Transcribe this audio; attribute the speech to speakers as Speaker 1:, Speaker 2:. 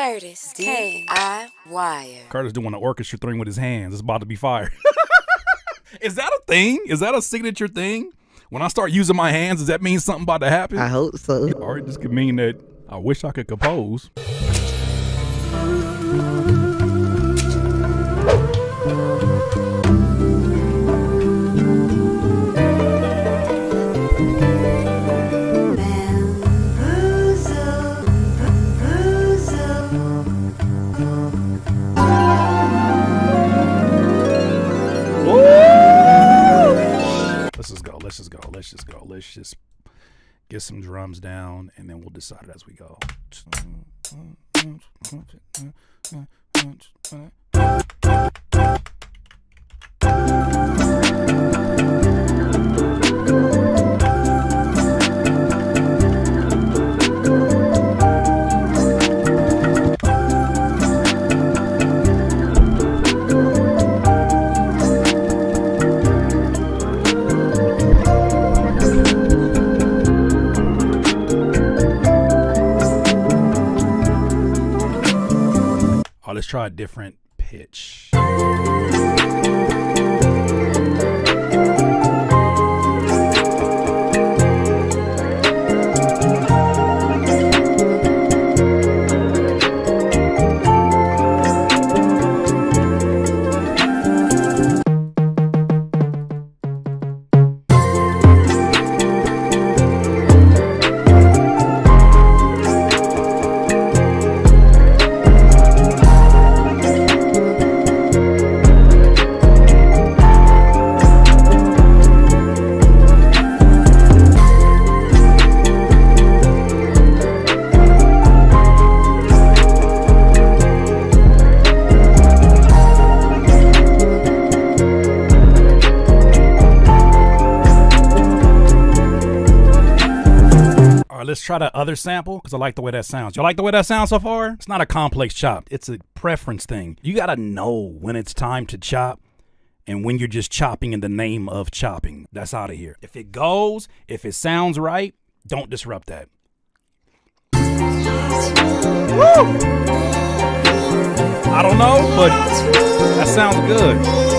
Speaker 1: Curtis, D-I-Wire.
Speaker 2: Curtis doing the orchestra thing with his hands. It's about to be fire. Is that a thing? Is that a signature thing? When I start using my hands, does that mean something about to happen?
Speaker 3: I hope so.
Speaker 2: Or this could mean that I wish I could compose. Let's just go. Let's just get some drums down, and then we'll decide it as we go. Let's try a different pitch. Let's try that other sample because I like the way that sounds. Y'all like the way that sounds so far? It's not a complex chop. It's a preference thing. You got to know when it's time to chop and when you're just chopping in the name of chopping. That's out of here. If it goes, if it sounds right, don't disrupt that. Woo! I don't know, but that sounds good.